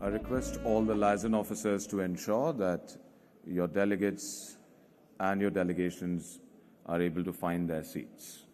I request all the liaison officers to ensure that your delegates and your delegations are able to find their seats.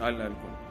I'll call.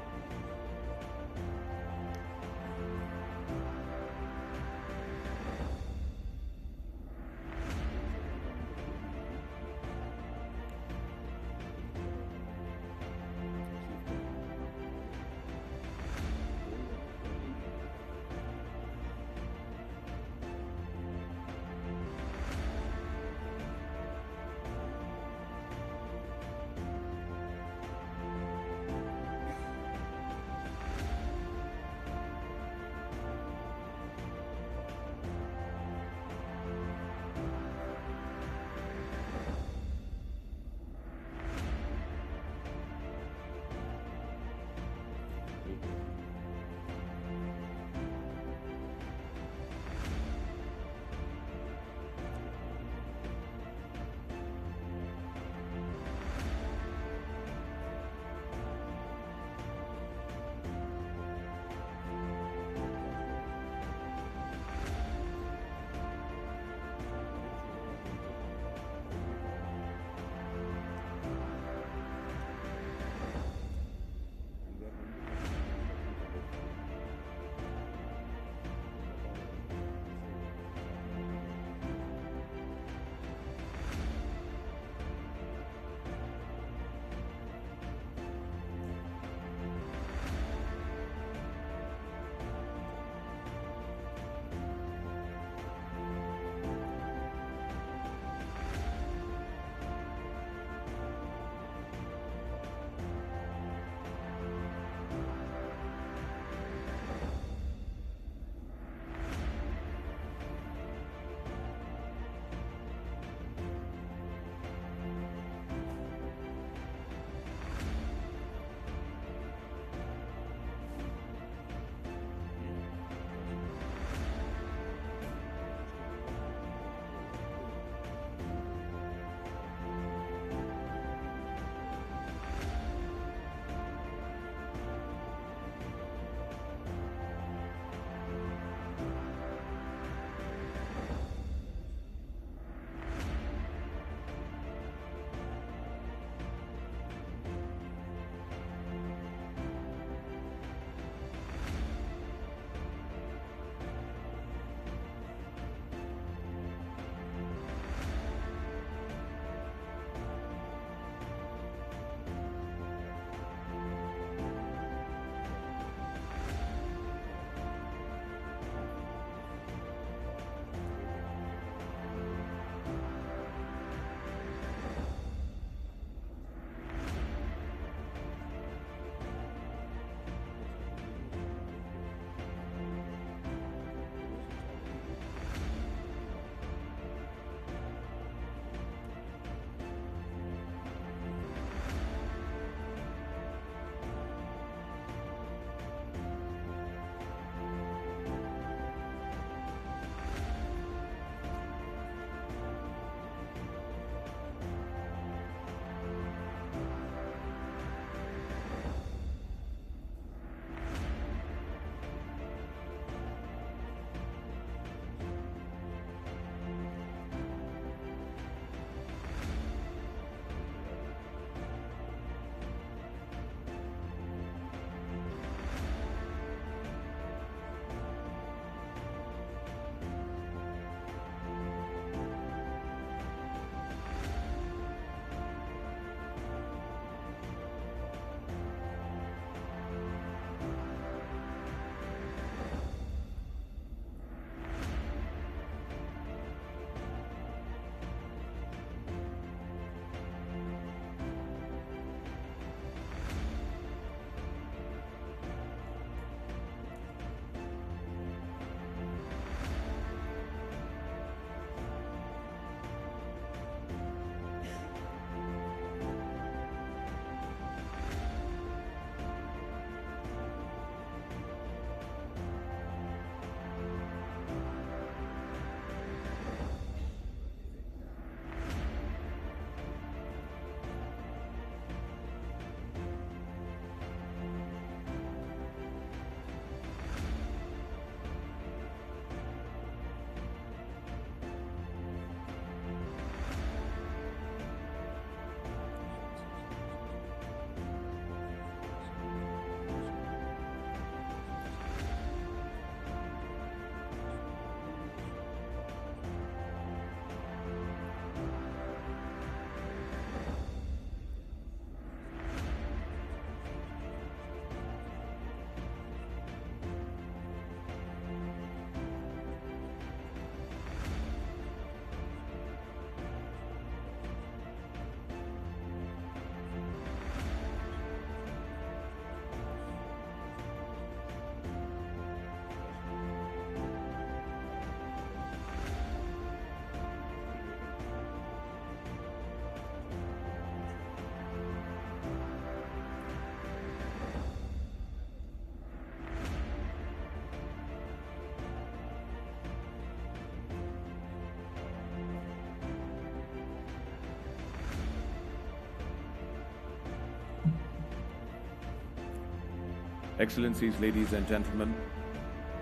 Excellencies, ladies and gentlemen,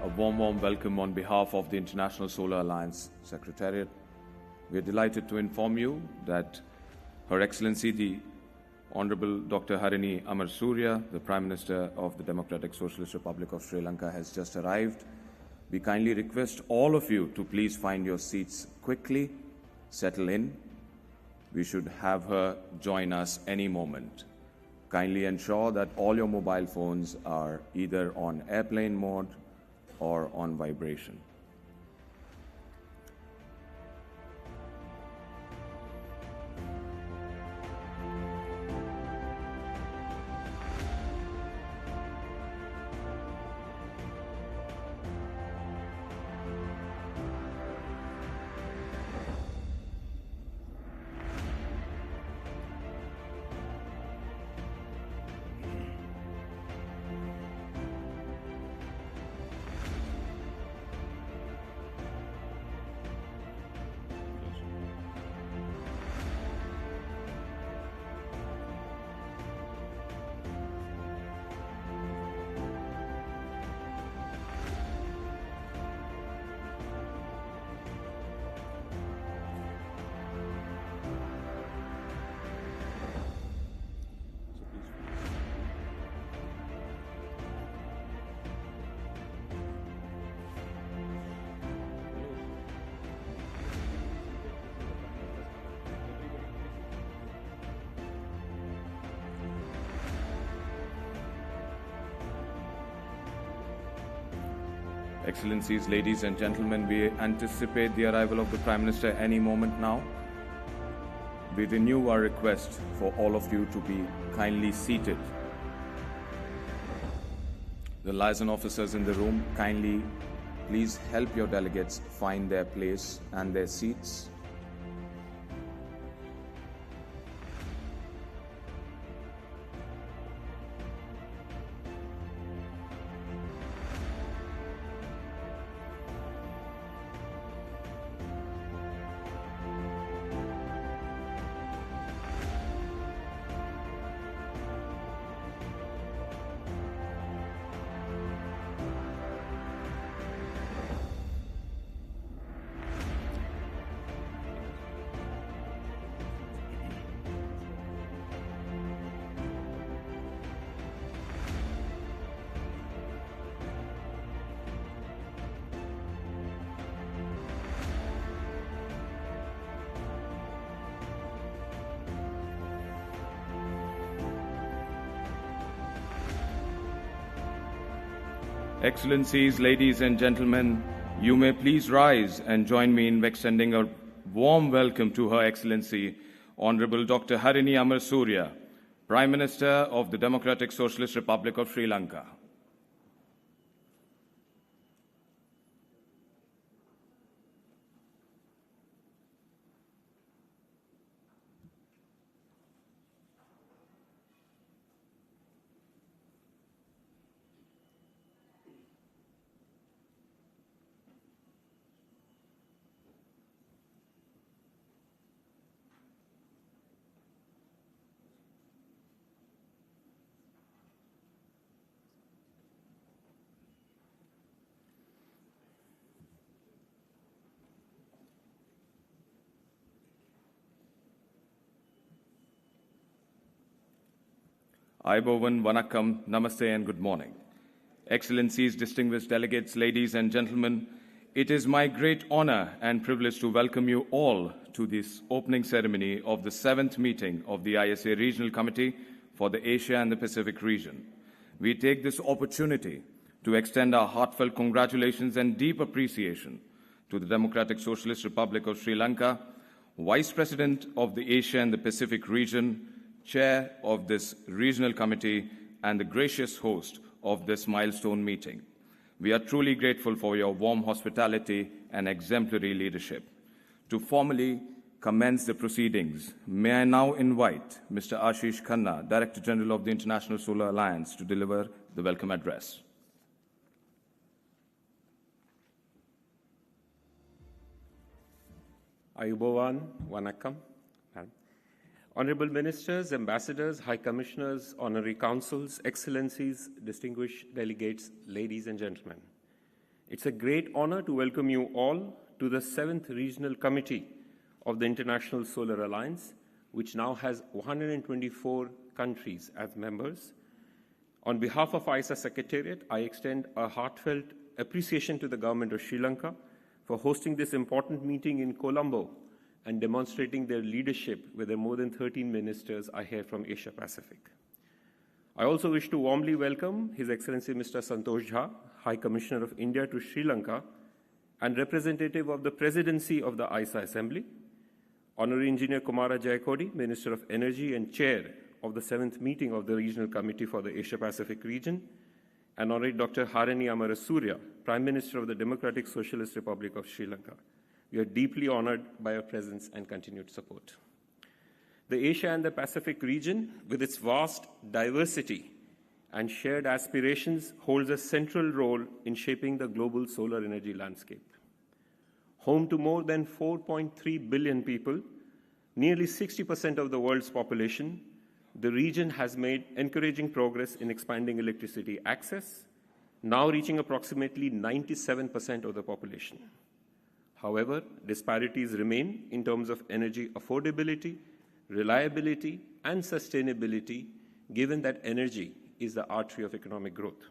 a warm welcome on behalf of the International Solar Alliance Secretariat. We are delighted to inform you that Her Excellency, the Honorable Dr. Harini Amarsurya, the Prime Minister of the Democratic Socialist Republic of Sri Lanka, has just arrived. We kindly request all of you to please find your seats quickly, settle in. We should have her join us any moment. Kindly ensure that all your mobile phones are either on airplane mode or on vibration. Excellencies, ladies and gentlemen, we anticipate the arrival of the Prime Minister any moment now. We renew our request for all of you to be kindly seated. The liaison officers in the room, kindly please help your delegates find their place and their seats. Excellencies, ladies and gentlemen, you may please rise and join me in extending a warm welcome to Her Excellency, Honorable Dr. Harini Amarsurya, Prime Minister of the Democratic Socialist Republic of Sri Lanka. Aibovan, Vanakkam, Namaste and good morning. Excellencies, distinguished delegates, ladies and gentlemen, it is my great honor and privilege to welcome you all to this opening ceremony of the 7th meeting of the ISA Regional Committee for the Asia and the Pacific region. We take this opportunity to extend our heartfelt congratulations and deep appreciation to the Democratic Socialist Republic of Sri Lanka, Vice President of the Asia and the Pacific region, Chair of this regional committee, and the gracious host of this milestone meeting. We are truly grateful for your warm hospitality and exemplary leadership. To formally commence the proceedings, may I now invite Mr. Ashish Khanna, Director General of the International Solar Alliance, to deliver the welcome address. Ayubowan, Vanakkam. Honorable Ministers, Ambassadors, High Commissioners, Honorary Councils, Excellencies, distinguished delegates, ladies and gentlemen. It's a great honor to welcome you all to the 7th Regional Committee of the International Solar Alliance, which now has 124 countries as members. On behalf of ISA Secretariat, I extend a heartfelt appreciation to the Government of Sri Lanka for hosting this important meeting in Colombo and demonstrating their leadership with their more than 13 ministers I hear from Asia Pacific. I also wish to warmly welcome His Excellency Mr. Santosh Jha, High Commissioner of India to Sri Lanka and representative of the Presidency of the ISA Assembly, Honorary Engineer Kumara Jayakodi, Minister of Energy and Chair of the 7th meeting of the Regional Committee for the Asia Pacific region, and Honorary Dr. Harini Amarasuriya, Prime Minister of the Democratic Socialist Republic of Sri Lanka. We are deeply honored by your presence and continued support. The Asia and the Pacific region, with its vast diversity and shared aspirations, holds a central role in shaping the global solar energy landscape. Home to more than 4.3 billion people, nearly 60% of the world's population, the region has made encouraging progress in expanding electricity access, now reaching approximately 97% of the population. However, disparities remain in terms of energy affordability, reliability, and sustainability, given that energy is the artery of economic growth.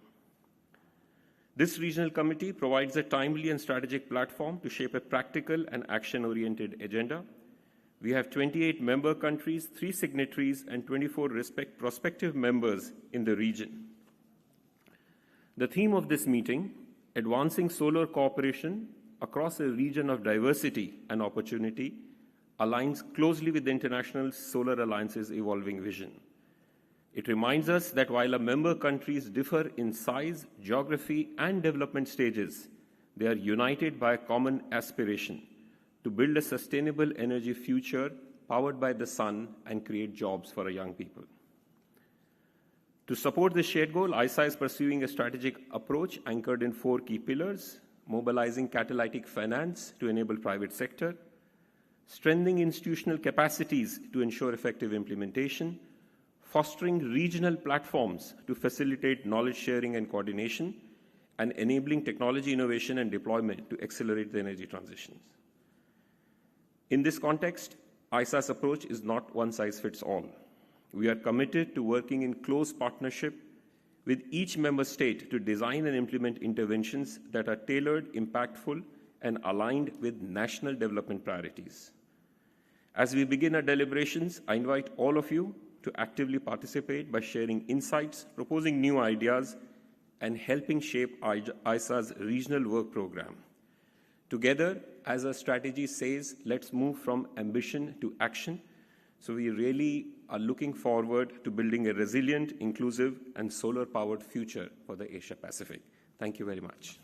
This regional committee provides a timely and strategic platform to shape a practical and action-oriented agenda. We have 28 member countries, 3 signatories, and 24 prospective members in the region. The theme of this meeting, Advancing Solar Cooperation across a region of diversity and opportunity, aligns closely with the International Solar Alliance's evolving vision. It reminds us that while our member countries differ in size, geography, and development stages, they are united by a common aspiration to build a sustainable energy future powered by the sun and create jobs for our young people. To support this shared goal, ISA is pursuing a strategic approach anchored in 4 key pillars: mobilizing catalytic finance to enable private sector, strengthening institutional capacities to ensure effective implementation, fostering regional platforms to facilitate knowledge sharing and coordination, and enabling technology innovation and deployment to accelerate the energy transitions. In this context, ISA's approach is not one size fits all. We are committed to working in close partnership with each member state to design and implement interventions that are tailored, impactful, and aligned with national development priorities. As we begin our deliberations, I invite all of you to actively participate by sharing insights, proposing new ideas, and helping shape ISA's regional work program. Together, as our strategy says, let's move from ambition to action. So we really are looking forward to building a resilient, inclusive, and solar-powered future for the Asia Pacific. Thank you very much.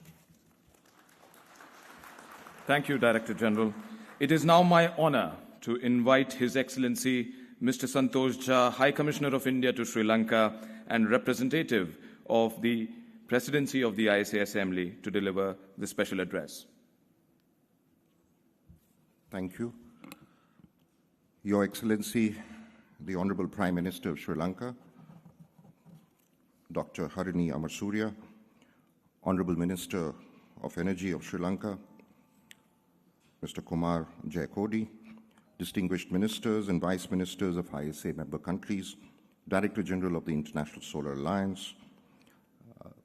Thank you, Director General. It is now my honor to invite His Excellency Mr. Santosh Jha, High Commissioner of India to Sri Lanka and representative of the Presidency of the ISA Assembly, to deliver the special address. Thank you. Your Excellency, the Honorable Prime Minister of Sri Lanka, Dr. Harini Amarasuriya, Honorable Minister of Energy of Sri Lanka, Mr. Kumar Jayakodi, distinguished ministers and vice ministers of ISA member countries, Director General of the International Solar Alliance,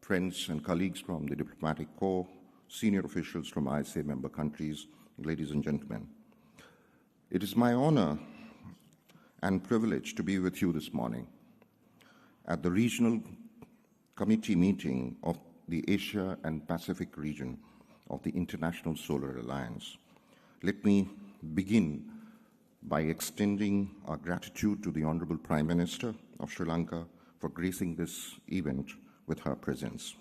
friends and colleagues from the Diplomatic Corps, senior officials from ISA member countries, ladies and gentlemen. It is my honor and privilege to be with you this morning at the Regional Committee meeting of the Asia and Pacific region of the International Solar Alliance. Let me begin by extending our gratitude to the Honorable Prime Minister of Sri Lanka for gracing this event with her presence.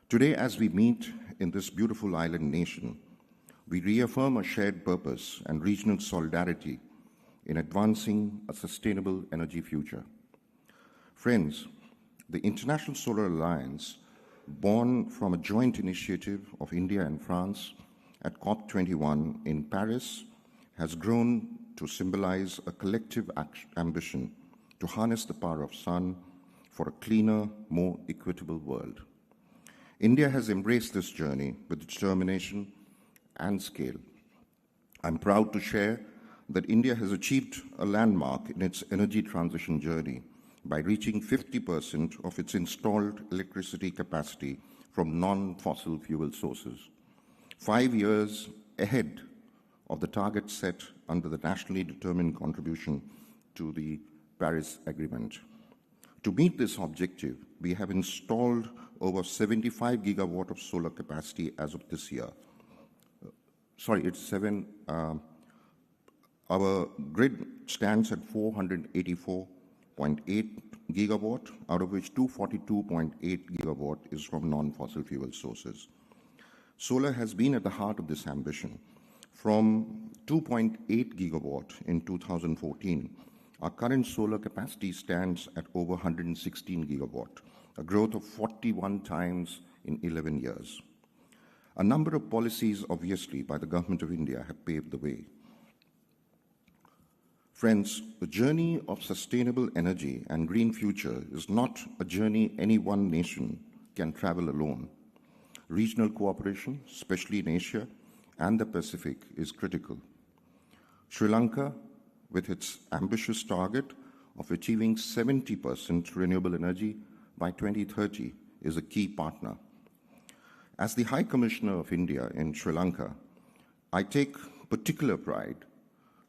Today, as we meet in this beautiful island nation, we reaffirm a shared purpose and regional solidarity in advancing a sustainable energy future. Friends, the International Solar Alliance, born from a joint initiative of India and France at COP21 in Paris, has grown to symbolize a collective ambition to harness the power of sun for a cleaner, more equitable world. India has embraced this journey with determination and scale. I'm proud to share that India has achieved a landmark in its energy transition journey by reaching 50% of its installed electricity capacity from non-fossil fuel sources, 5 years ahead of the target set under the nationally determined contribution to the Paris Agreement. To meet this objective, we have installed over 75 gigawatt of solar capacity as of this year. Our grid stands at 484.8 gigawatt, out of which 242.8 gigawatt is from non-fossil fuel sources. Solar has been at the heart of this ambition. From 2.8 gigawatt in 2014, our current solar capacity stands at over 116 gigawatt, a growth of 41 times in 11 years. A number of policies, obviously, by the Government of India have paved the way. Friends, the journey of sustainable energy and green future is not a journey any one nation can travel alone. Regional cooperation, especially in Asia and the Pacific, is critical. Sri Lanka, with its ambitious target of achieving 70% renewable energy by 2030, is a key partner. As the High Commissioner of India in Sri Lanka, I take particular pride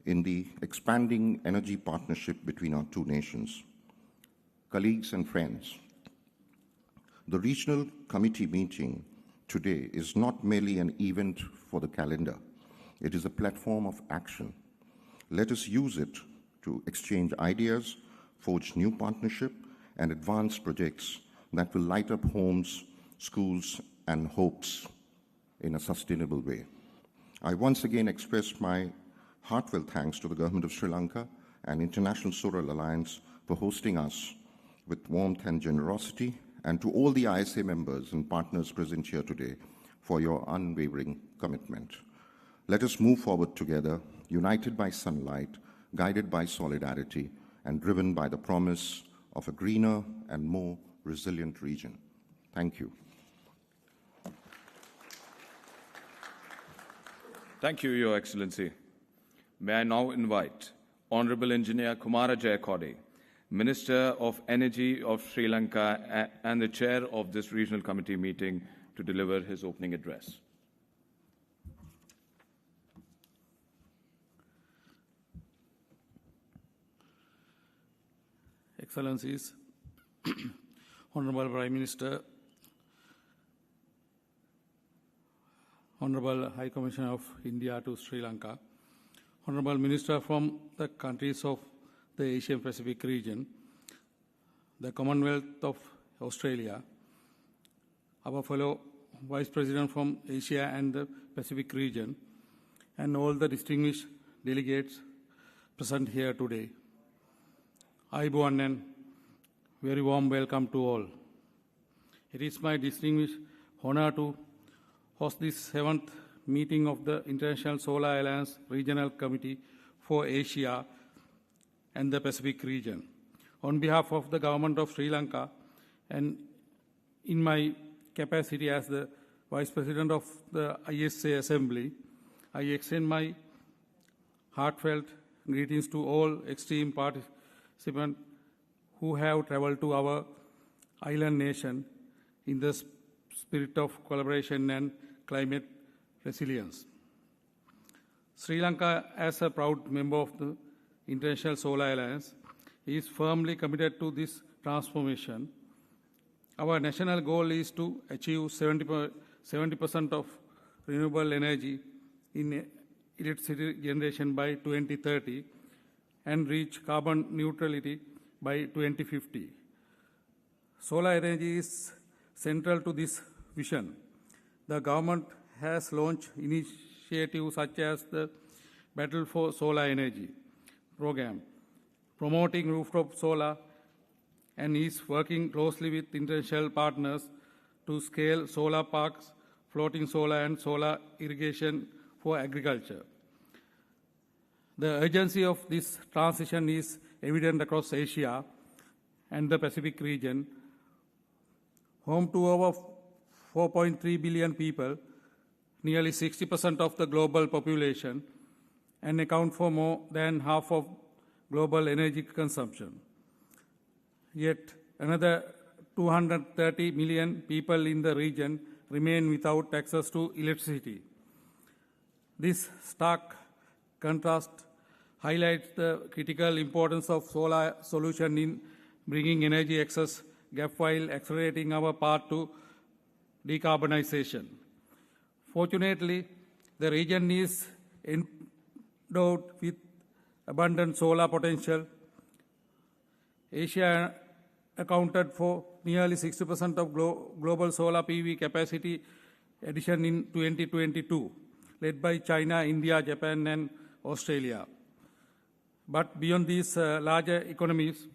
in the expanding energy partnership between our two nations. Colleagues and friends, the regional committee meeting today is not merely an event for the calendar. It is a platform of action. Let us use it to exchange ideas, forge new partnership, and advance projects that will light up homes, schools, and hopes in a sustainable way. I once again express my heartfelt thanks to the Government of Sri Lanka and International Solar Alliance for hosting us with warmth and generosity, and to all the ISA members and partners present here today for your unwavering commitment. Let us move forward together, united by sunlight, guided by solidarity, and driven by the promise of a greener and more resilient region. Thank you. Thank you, Your Excellency. May I now invite Honorable Engineer Kumara Jayakode, Minister of Energy of Sri Lanka and the Chair of this Regional Committee meeting, to deliver his opening address. Excellencies, Honorable Prime Minister, Honorable High Commissioner of India to Sri Lanka, Honorable Minister from the countries of the Asian Pacific region, the Commonwealth of Australia, our fellow Vice President from Asia and the Pacific region, and all the distinguished delegates present here today. Ayubowan and very warm welcome to all. It is my distinguished honor to host this 7th meeting of the International Solar Alliance Regional Committee for Asia and the Pacific region. On behalf of the Government of Sri Lanka and in my capacity as the Vice President of the ISA Assembly, I extend my heartfelt greetings to all esteemed participants who have traveled to our island nation in the spirit of collaboration and climate resilience. Sri Lanka, as a proud member of the International Solar Alliance, is firmly committed to this transformation. Our national goal is to achieve 70% of renewable energy in electricity generation by 2030 and reach carbon neutrality by 2050. Solar energy is central to this vision. The government has launched initiatives such as the Battle for Solar Energy program, promoting rooftop solar, and is working closely with international partners to scale solar parks, floating solar, and solar irrigation for agriculture. The urgency of this transition is evident across Asia and the Pacific region, home to over 4.3 billion people, nearly 60% of the global population, and account for more than half of global energy consumption. Yet another 230 million people in the region remain without access to electricity. This stark contrast highlights the critical importance of solar solution in bringing energy access gap while accelerating our path to decarbonization. Fortunately, the region is endowed with abundant solar potential. Asia accounted for nearly 60% of global solar PV capacity addition in 2022, led by China, India, Japan, and Australia. But beyond these larger economies,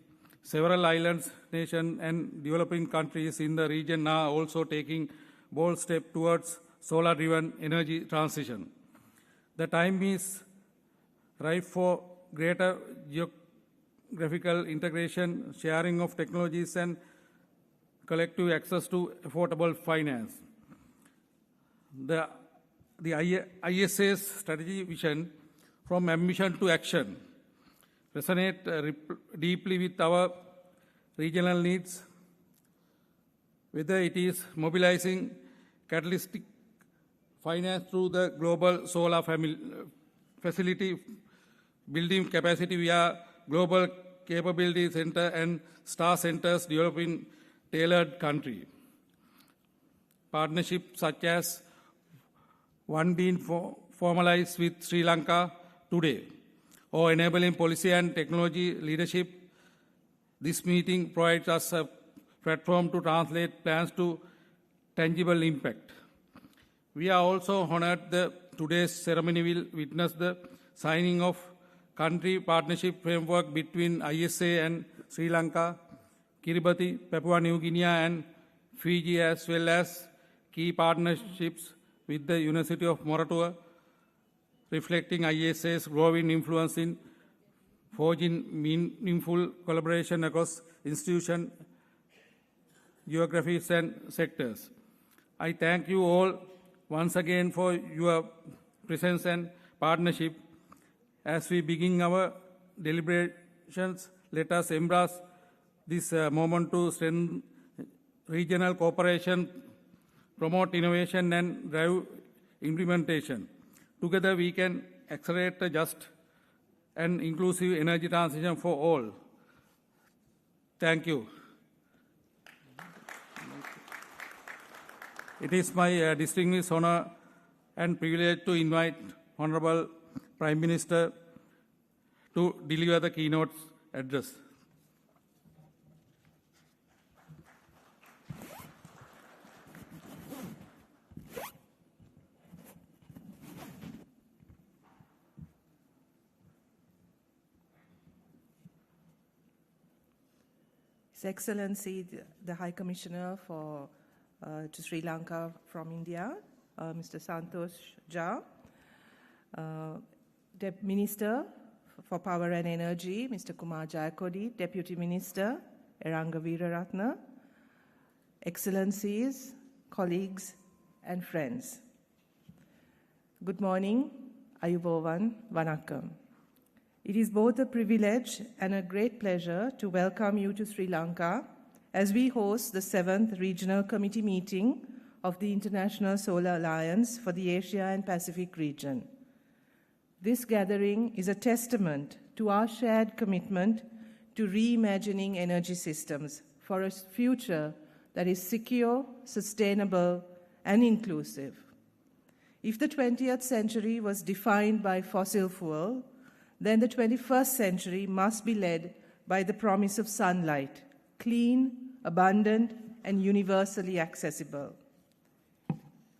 several islands, nations, and developing countries in the region are also taking bold steps towards solar-driven energy transition. The time is ripe for greater geographical integration, sharing of technologies, and collective access to affordable finance. The ISA's strategy vision, from ambition to action, resonate deeply with our regional needs, whether it is mobilizing catalytic finance through the Global Solar Facility, building capacity via Global Capability Center and Star Centers developing tailored country. Partnerships such as one being formalized with Sri Lanka today, or enabling policy and technology leadership. This meeting provides us a platform to translate plans to tangible impact. We are also honored that today's ceremony will witness the signing of country partnership framework between ISA and Sri Lanka, Kiribati, Papua New Guinea, and Fiji, as well as key partnerships with the University of Moratuwa, reflecting ISA's growing influence in forging meaningful collaboration across institutions, geographies, and sectors. I thank you all once again for your presence and partnership. As we begin our deliberations, let us embrace this moment to strengthen regional cooperation, promote innovation, and drive implementation. Together we can accelerate a just and inclusive energy transition for all. Thank you. It is my distinguished honor and privilege to invite Honorable Prime Minister to deliver the keynote address. His Excellency, the High Commissioner to Sri Lanka from India, Mr. Santosh Jha, Minister for Power and Energy, Mr. Kumar Jayakodi, Deputy Minister, Eranga Veeraratna, Excellencies, colleagues, and friends. Good morning, Ayubovan, Vanakkam. It is both a privilege and a great pleasure to welcome you to Sri Lanka as we host the 7th Regional Committee meeting of the International Solar Alliance for the Asia and Pacific region. This gathering is a testament to our shared commitment to reimagining energy systems for a future that is secure, sustainable, and inclusive. If the 20th century was defined by fossil fuel, then the 21st century must be led by the promise of sunlight, clean, abundant, and universally accessible.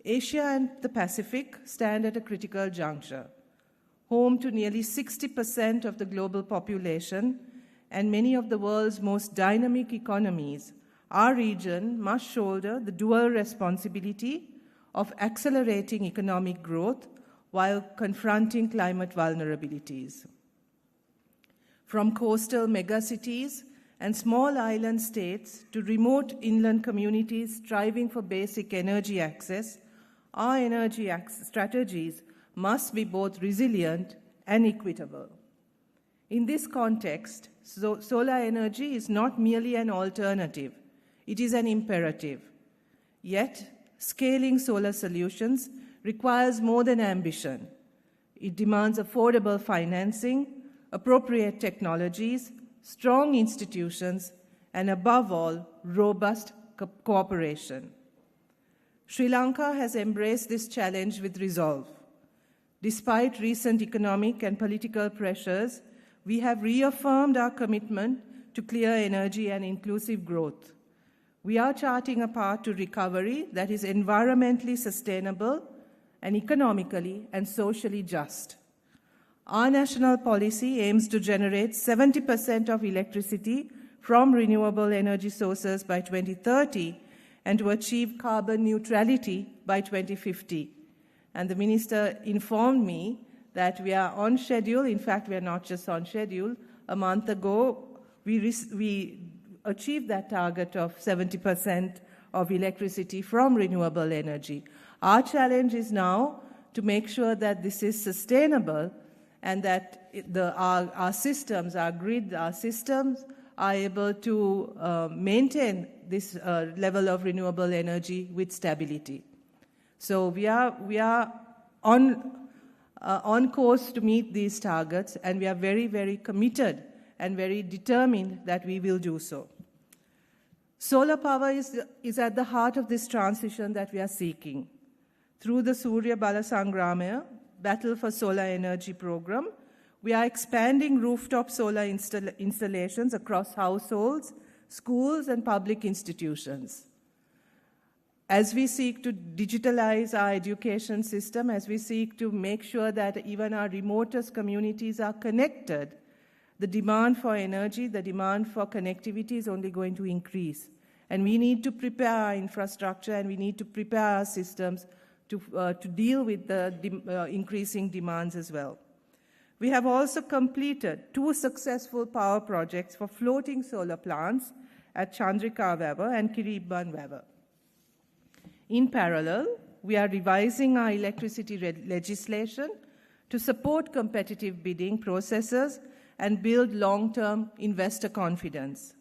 Asia and the Pacific stand at a critical juncture. Home to nearly 60% of the global population and many of the world's most dynamic economies, our region must shoulder the dual responsibility of accelerating economic growth while confronting climate vulnerabilities. from coastal megacities and small island states to remote inland communities striving for basic energy access, our energy strategies must be both resilient and equitable. In this context, solar energy is not merely an alternative, it is an imperative. Yet, scaling solar solutions requires more than ambition. It demands affordable financing, appropriate technologies, strong institutions, and above all, robust cooperation. Sri Lanka has embraced this challenge with resolve. Despite recent economic and political pressures, we have reaffirmed our commitment to clear energy and inclusive growth. We are charting a path to recovery that is environmentally sustainable and economically and socially just. Our national policy aims to generate 70% of electricity from renewable energy sources by 2030 and to achieve carbon neutrality by 2050. And the minister informed me that we are on schedule. In fact, we are not just on schedule. A month ago, we achieved that target of 70% of electricity from renewable energy. Our challenge is now to make sure that this is sustainable and that our systems, our grid, our systems are able to maintain this level of renewable energy with stability. So we are on course to meet these targets, and we are very, very committed and very determined that we will do so. Solar power is at the heart of this transition that we are seeking. Through the Surya Bala Sangramaya, Battle for Solar Energy program, we are expanding rooftop solar installations across households, schools, and public institutions. As we seek to digitalize our education system, as we seek to make sure that even our remotest communities are connected, the demand for energy, the demand for connectivity is only going to increase. And we need to prepare our infrastructure and we need to prepare our systems to deal with the increasing demands as well. We have also completed 2 successful power projects for floating solar plants at Chandrika Weber and Kiribban Weber. In parallel, we are revising our electricity legislation to support competitive bidding processes and build long-term investor confidence.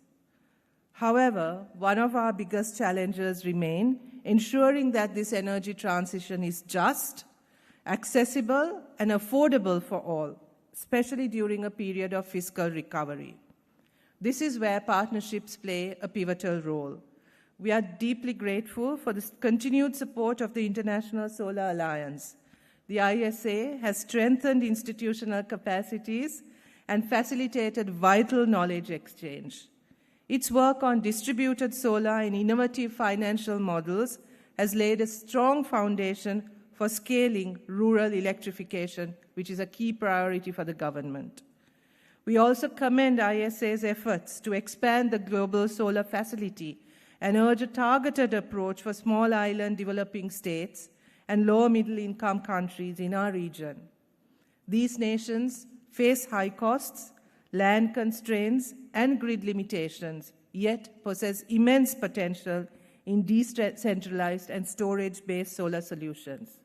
However, one of our biggest challenges remain ensuring that this energy transition is just, accessible, and affordable for all, especially during a period of fiscal recovery. This is where partnerships play a pivotal role. We are deeply grateful for the continued support of the International Solar Alliance. The ISA has strengthened institutional capacities and facilitated vital knowledge exchange. Its work on distributed solar and innovative financial models has laid a strong foundation for scaling rural electrification, which is a key priority for the government. We also commend ISA's efforts to expand the global solar facility and urge a targeted approach for small island developing states and low middle-income countries in our region. These nations face high costs, land constraints, and grid limitations, yet possess immense potential in decentralized and storage-based solar solutions.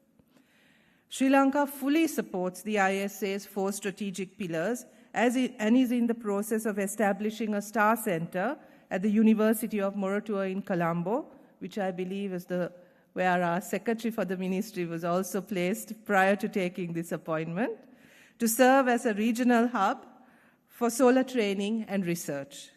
Sri Lanka fully supports the ISA's 4 strategic pillars and is in the process of establishing a star center at the University of Moratuwa in Colombo, which I believe is where our secretary for the ministry was also placed prior to taking this appointment, to serve as a regional hub for solar training and research.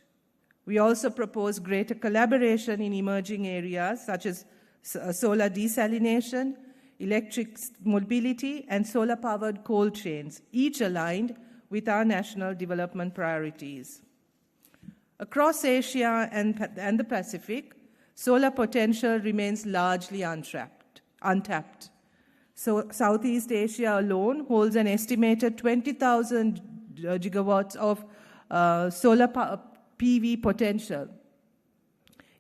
We also propose greater collaboration in emerging areas such as solar desalination, electric mobility, and solar-powered cold chains, each aligned with our national development priorities. Across Asia and the Pacific, solar potential remains largely untapped. So Southeast Asia alone holds an estimated 20,000 gigawatts of solar PV potential.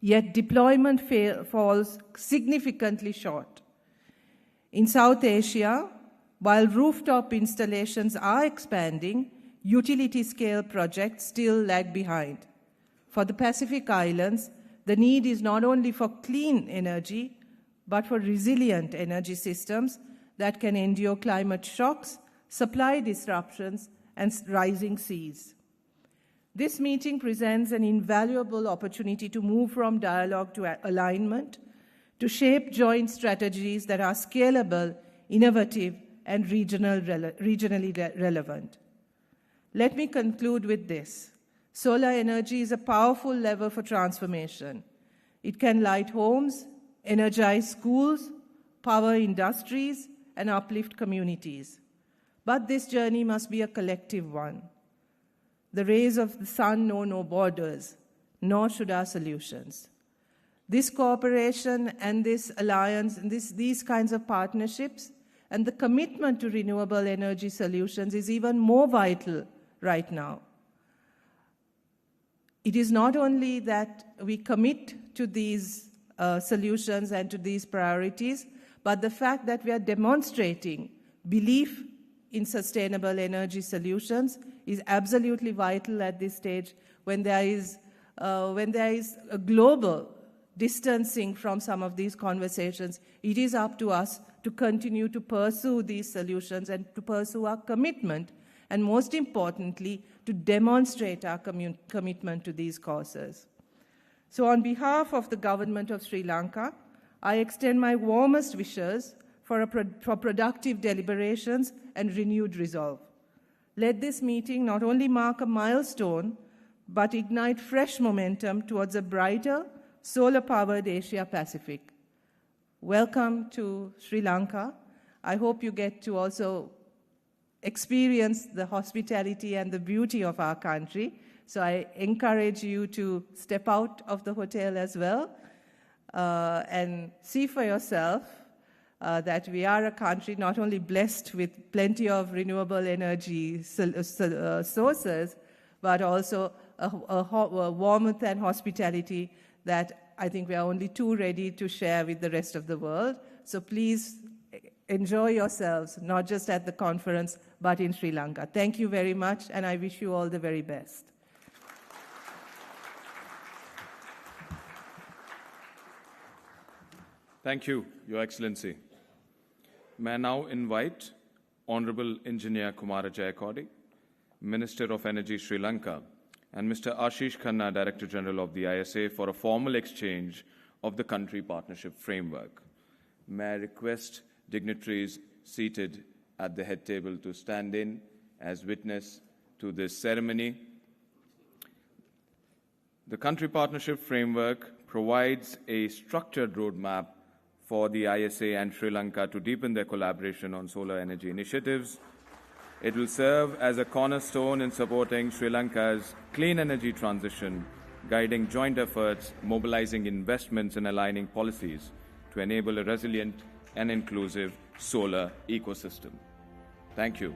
Yet deployment falls significantly short. In South Asia, while rooftop installations are expanding, utility-scale projects still lag behind. For the Pacific Islands, the need is not only for clean energy, but for resilient energy systems that can endure climate shocks, supply disruptions, and rising seas. This meeting presents an invaluable opportunity to move from dialogue to alignment, to shape joint strategies that are scalable, innovative, and regionally relevant. Let me conclude with this. Solar energy is a powerful lever for transformation. It can light homes, energize schools, power industries, and uplift communities. But this journey must be a collective one. The rays of the sun know no borders, nor should our solutions. This cooperation and this alliance and these kinds of partnerships and the commitment to renewable energy solutions is even more vital right now. It is not only that we commit to these solutions and to these priorities, but the fact that we are demonstrating belief in sustainable energy solutions is absolutely vital at this stage when there is a global distancing from some of these conversations. It is up to us to continue to pursue these solutions and to pursue our commitment, and most importantly, to demonstrate our commitment to these causes. So on behalf of the government of Sri Lanka, I extend my warmest wishes for productive deliberations and renewed resolve. Let this meeting not only mark a milestone, but ignite fresh momentum towards a brighter, solar-powered Asia-Pacific. Welcome to Sri Lanka. I hope you get to also experience the hospitality and the beauty of our country. So I encourage you to step out of the hotel as well and see for yourself that we are a country not only blessed with plenty of renewable energy sources, but also a warmth and hospitality that I think we are only too ready to share with the rest of the world. So please enjoy yourselves, not just at the conference, but in Sri Lanka. Thank you very much, and I wish you all the very best. Thank you, Your Excellency. May I now invite Honorable Engineer Kumara Jayakodi, Minister of Energy, Sri Lanka, and Mr. Ashish Khanna, Director General of the ISA, for a formal exchange of the country partnership framework. May I request dignitaries seated at the head table to stand in as witness to this ceremony. The country partnership framework provides a structured roadmap for the ISA and Sri Lanka to deepen their collaboration on solar energy initiatives. It will serve as a cornerstone in supporting Sri Lanka's clean energy transition, guiding joint efforts, mobilizing investments, and aligning policies to enable a resilient and inclusive solar ecosystem. Thank you.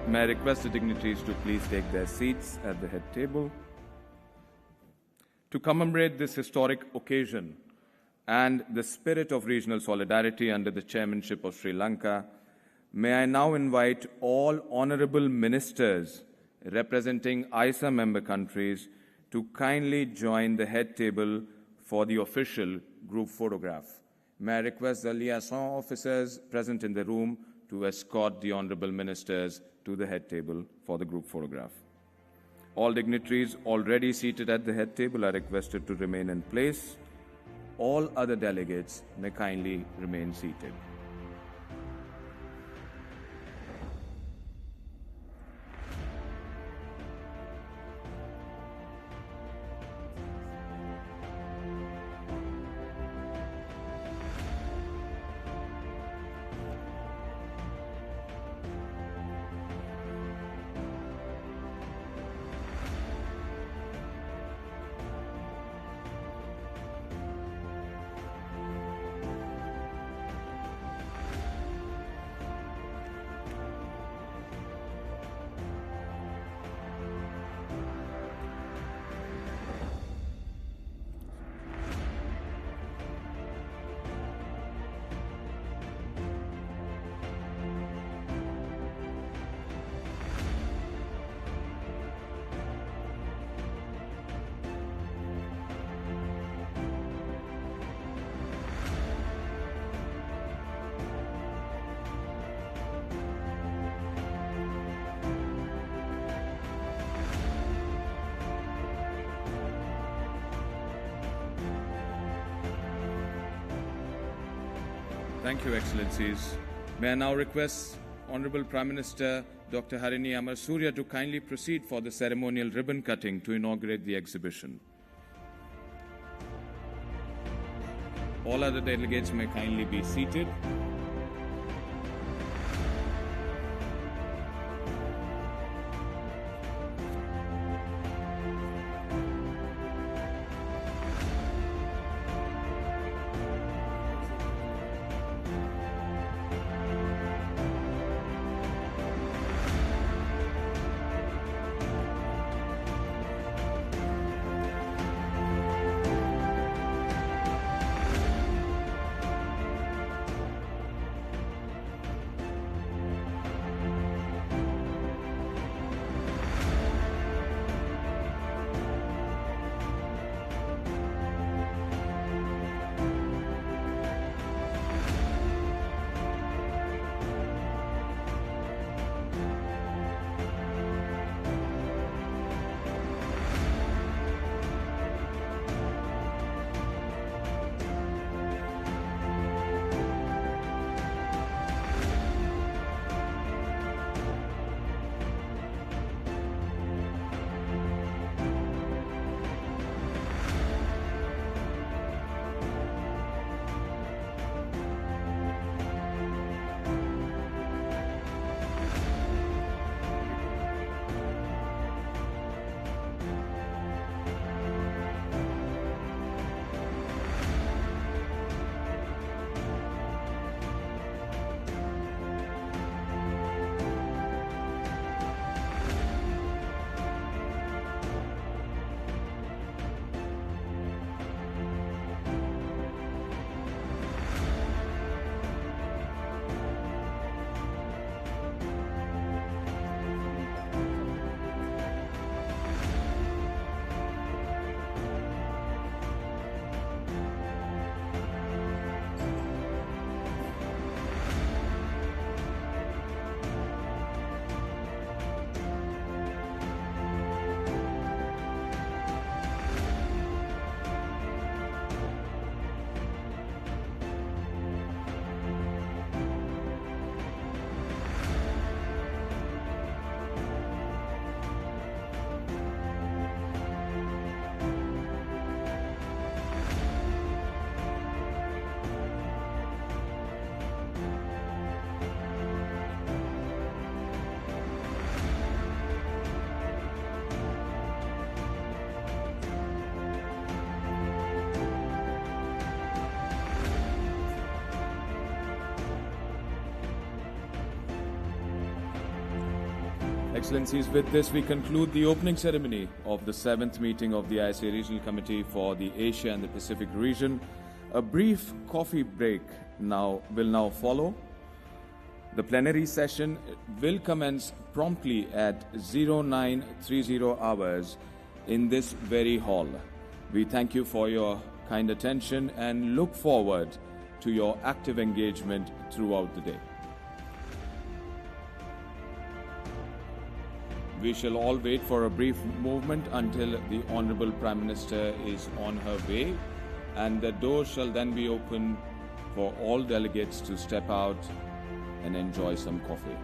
May I request the dignitaries to please take their seats at the head table. To commemorate this historic occasion and the spirit of regional solidarity under the chairmanship of Sri Lanka, may I now invite all honorable ministers representing ISA member countries to kindly join the head table for the official group photograph. May I request the liaison officers present in the room to escort the honorable ministers to the head table for the group photograph. All dignitaries already seated at the head table are requested to remain in place. All other delegates may kindly remain seated. Thank you, Excellencies. May I now request Honorable Prime Minister Dr. Harini Amarsurya to kindly proceed for the ceremonial ribbon cutting to inaugurate the exhibition. All other delegates may kindly be seated. Excellencies, with this we conclude the opening ceremony of the 7th meeting of the ISA Regional Committee for the Asia and the Pacific region. A brief coffee break will now follow. The plenary session will commence promptly at 0930 hours in this very hall. We thank you for your kind attention and look forward to your active engagement throughout the day. We shall all wait for a brief movement until the Honorable Prime Minister is on her way, and the door shall then be open for all delegates to step out and enjoy some coffee.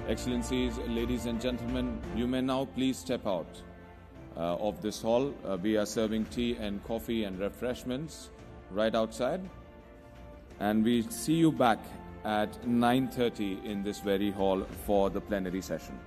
Excellencies, ladies and gentlemen, you may now please step out of this hall. We are serving tea and coffee and refreshments right outside. And we see you back at 9:30 in this very hall for the plenary session.